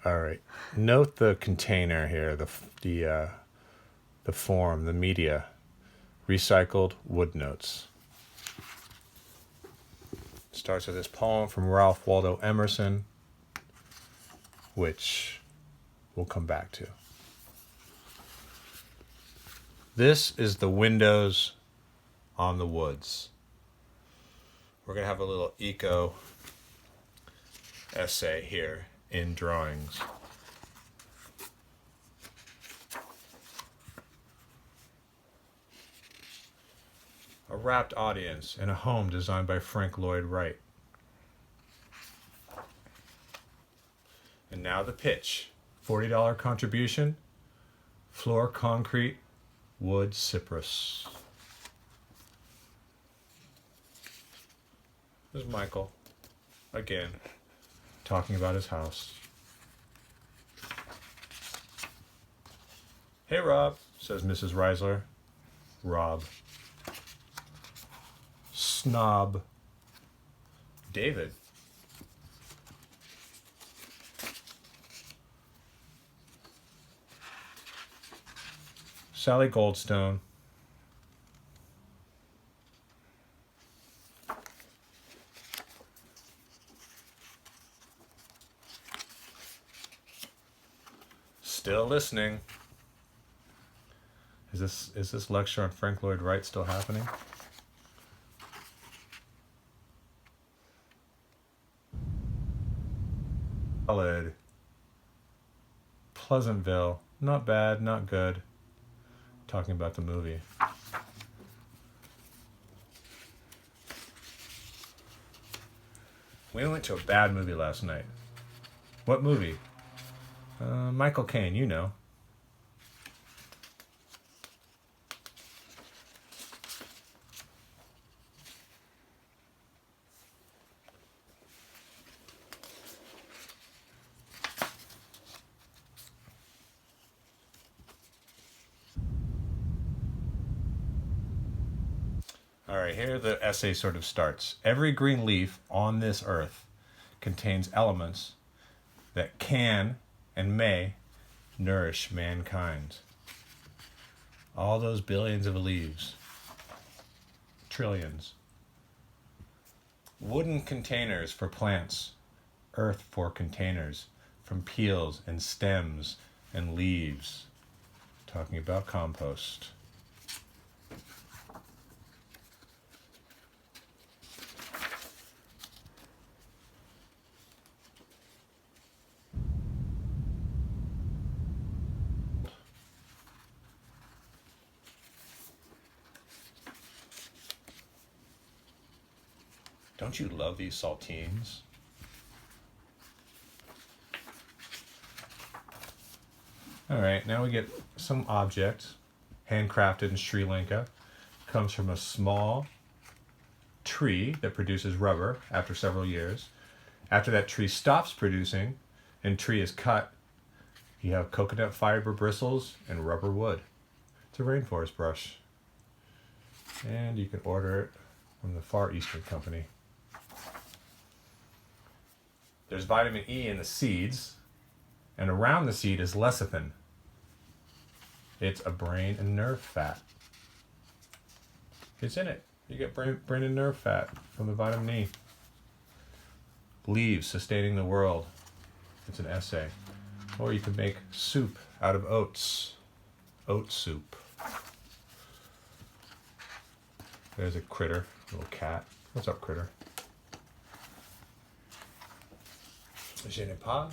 All right. Note the container here, the form, the media. Recycled wood notes. Starts with this poem from Ralph Waldo Emerson, which we'll come back to. This is the windows on the woods. We're going to have a little eco essay here in drawings. A rapt audience in a home designed by Frank Lloyd Wright. And now the pitch. $40 contribution. Floor concrete, wood cypress. There's Michael, again, talking about his house. Hey, Rob, says Mrs. Reisler. Rob. Snob. David. Sally Goldstone. Still listening. Is this lecture on Frank Lloyd Wright still happening? Solid. Pleasantville. Not bad, not good. Talking about the movie. We went to a bad movie last night. What movie? Michael Caine, you know. All right, here the essay sort of starts. Every green leaf on this earth contains elements that can and may nourish mankind. All those billions of leaves, trillions. Wooden containers for plants, earth for containers, from peels and stems and leaves. Talking about compost. Don't you love these saltines? All right, now we get some object, handcrafted in Sri Lanka. Comes from a small tree that produces rubber after several years. After that tree stops producing and tree is cut, you have coconut fiber bristles and rubber wood. It's a rainforest brush. And you can order it from the Far Eastern Company. There's vitamin E in the seeds, and around the seed is lecithin. It's a brain and nerve fat. It's in it. You get brain and nerve fat from the vitamin E. Leaves sustaining the world. It's an essay. Or you can make soup out of oats. Oat soup. There's a critter, a little cat. What's up, critter? Je ne pas.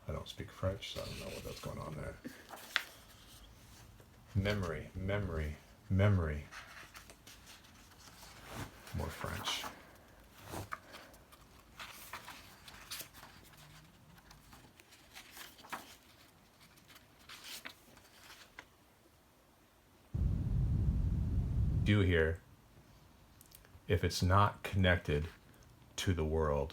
I don't speak French, so I don't know what's going on there. Memory, memory, memory. More French. Do here if it's not connected to the world.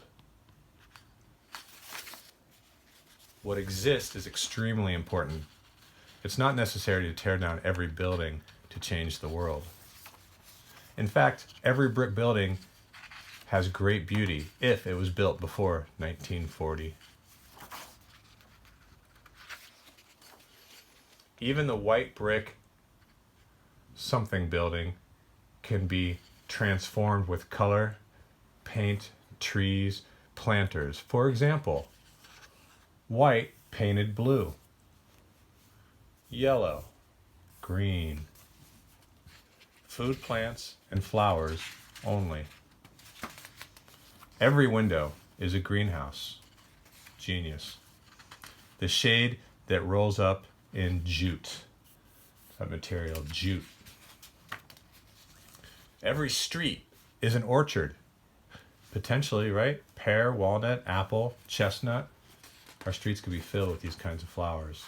What exists is extremely important. It's not necessary to tear down every building to change the world. In fact, every brick building has great beauty if it was built before 1940. Even the white brick something building can be transformed with color, paint, trees, planters. For example, white painted blue, yellow, green. Food plants and flowers only. Every window is a greenhouse. Genius. The shade that rolls up in jute. That material, jute. Every street is an orchard. Potentially, right? Pear, walnut, apple, chestnut. Our streets could be filled with these kinds of flowers.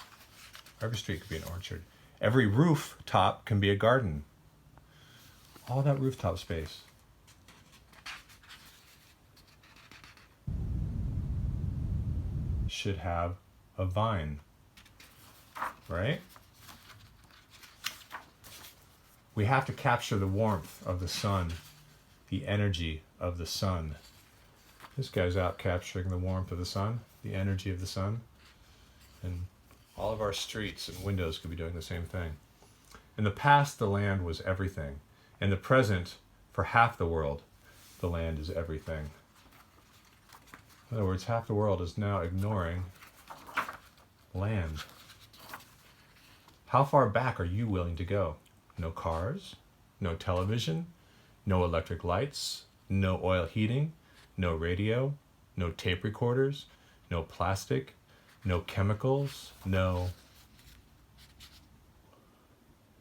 Every street could be an orchard. Every rooftop can be a garden. All that rooftop space. Should have a vine, right? We have to capture the warmth of the sun, the energy of the sun. This guy's out capturing the warmth of the sun, the energy of the sun. And all of our streets and windows could be doing the same thing. In the past, the land was everything. In the present, for half the world, the land is everything. In other words, half the world is now ignoring land. How far back are you willing to go? No cars, no television, no electric lights, no oil heating, no radio, no tape recorders, no plastic, no chemicals, no...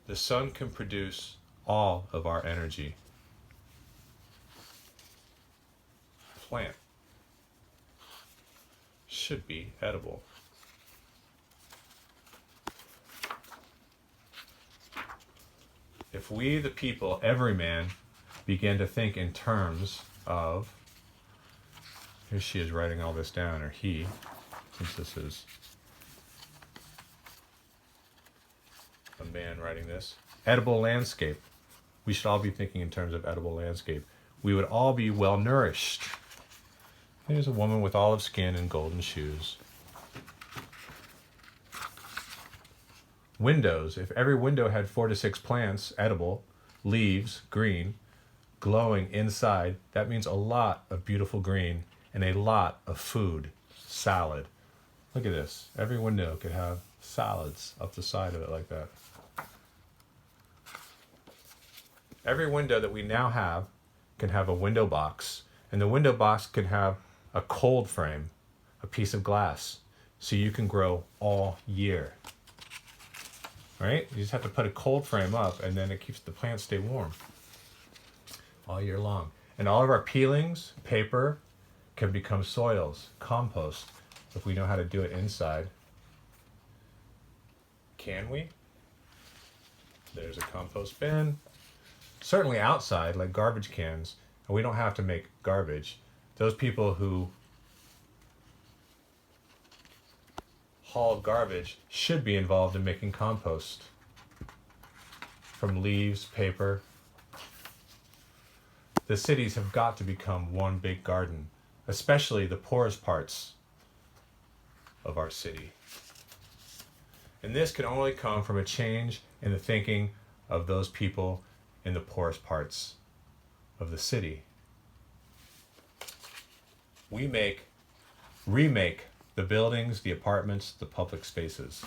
The sun can produce all of our energy. Plant should be edible. If we, the people, every man, begin to think in terms of, here she is writing all this down, or he, since this is a man writing this, edible landscape. We should all be thinking in terms of edible landscape. We would all be well nourished. Here's a woman with olive skin and golden shoes. Windows. If every window had 4 to 6 plants, edible, leaves, green, glowing inside, that means a lot of beautiful green and a lot of food, salad. Look at this. Every window could have salads up the side of it like that. Every window that we now have can have a window box, and the window box can have a cold frame, a piece of glass, so you can grow all year. Right? You just have to put a cold frame up, and then it keeps the plants stay warm all year long. And all of our peelings, paper, can become soils, compost, if we know how to do it inside. Can we? There's a compost bin. Certainly outside, like garbage cans, and we don't have to make garbage. Those people who haul garbage should be involved in making compost from leaves, paper. The cities have got to become one big garden, especially the poorest parts of our city. And this can only come from a change in the thinking of those people in the poorest parts of the city. We remake the buildings, the apartments, the public spaces.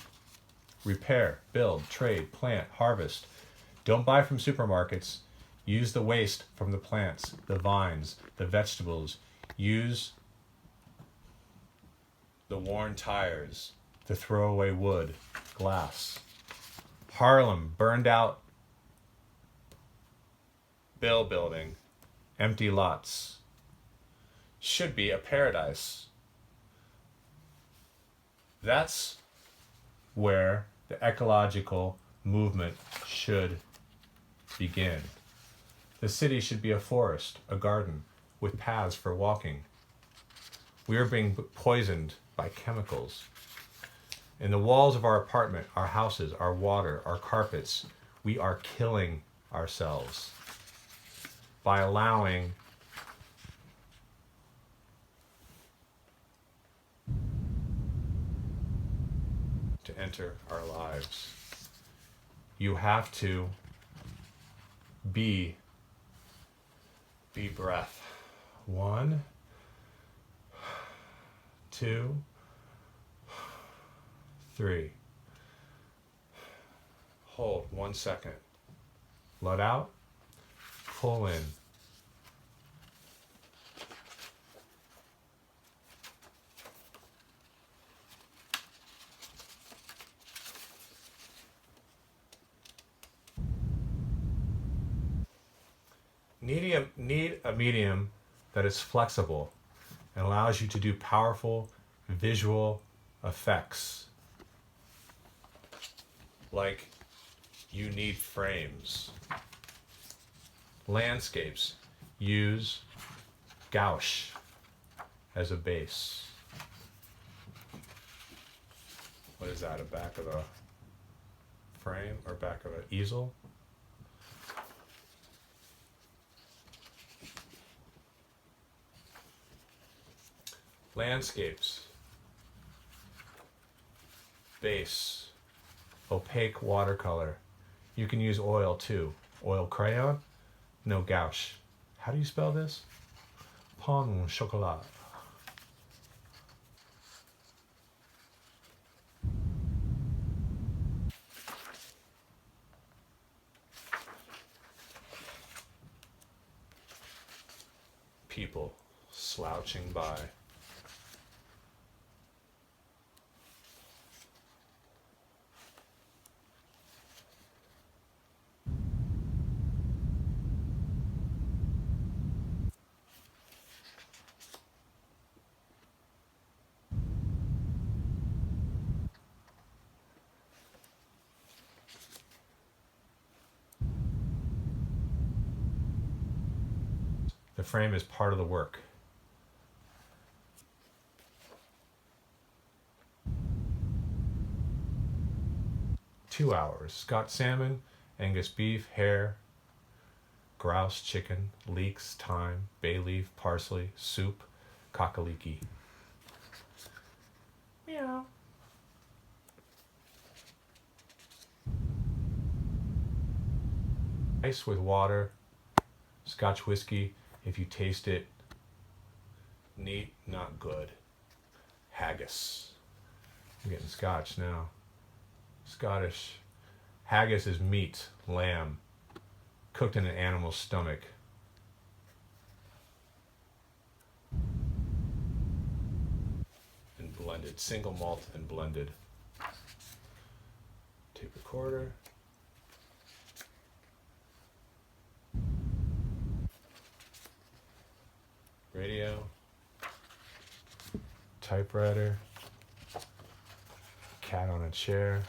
Repair, build, trade, plant, harvest. Don't buy from supermarkets. Use the waste from the plants, the vines, the vegetables. Use the worn tires, the throwaway wood, glass. Harlem, burned out building, empty lots. Should be a paradise. That's where the ecological movement should begin. The city should be a forest, a garden, with paths for walking. We are being poisoned by chemicals. In the walls of our apartment, our houses, our water, our carpets, we are killing ourselves by allowing to enter our lives. you have to be breath. 1, 2, 3. Hold 1 second. Let out. Pull in. Need a medium that is flexible and allows you to do powerful visual effects. Like you need frames. Landscapes use gouache as a base. What is that, a back of a frame or back of an easel? Landscapes, base, opaque watercolor. You can use oil too. Oil crayon, no gouache. How do you spell this? Pain au chocolat. People slouching by. The frame is part of the work. Two hours. Got salmon, Angus beef, hare, grouse, chicken, leeks, thyme, bay leaf, parsley, soup, kakaliki. Meow. Ice with water, Scotch whiskey. If you taste it, neat, not good. Haggis. I'm getting Scotch now. Scottish. Haggis is meat, lamb, cooked in an animal's stomach. And blended, single malt and blended. Tape recorder. Radio, typewriter, cat on a chair,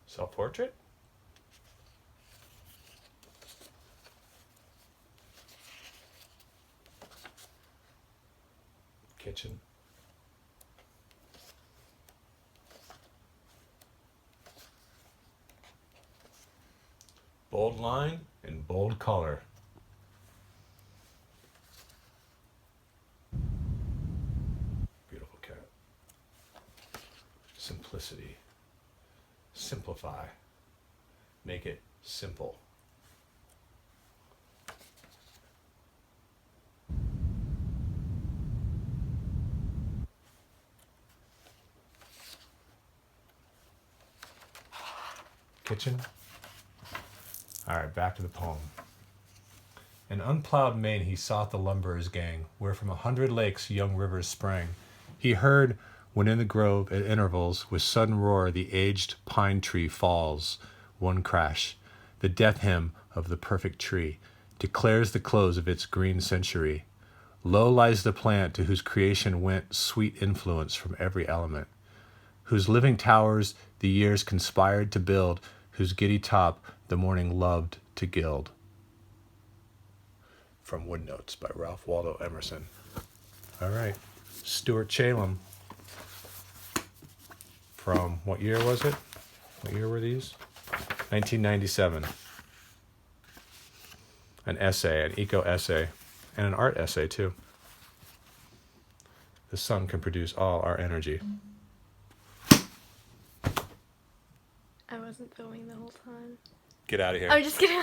self-portrait, kitchen, bold line and bold color. Beautiful cat. Simplicity. Simplify. Make it simple. Kitchen. All right, back to the poem. In unplowed main he sought the lumberer's gang, where from 100 lakes young rivers sprang. He heard, when in the grove at intervals, with sudden roar the aged pine tree falls. One crash, the death hymn of the perfect tree, declares the close of its green century. Low lies the plant to whose creation went sweet influence from every element, whose living towers the years conspired to build, whose giddy top the morning loved to gild. From Woodnotes by Ralph Waldo Emerson. All right, Stuart Chalem. From what year was it? What year were these? 1997. An essay, an eco-essay, and an art essay too. The sun can produce all our energy. I wasn't filming the whole time. Get out of here. I'm just kidding.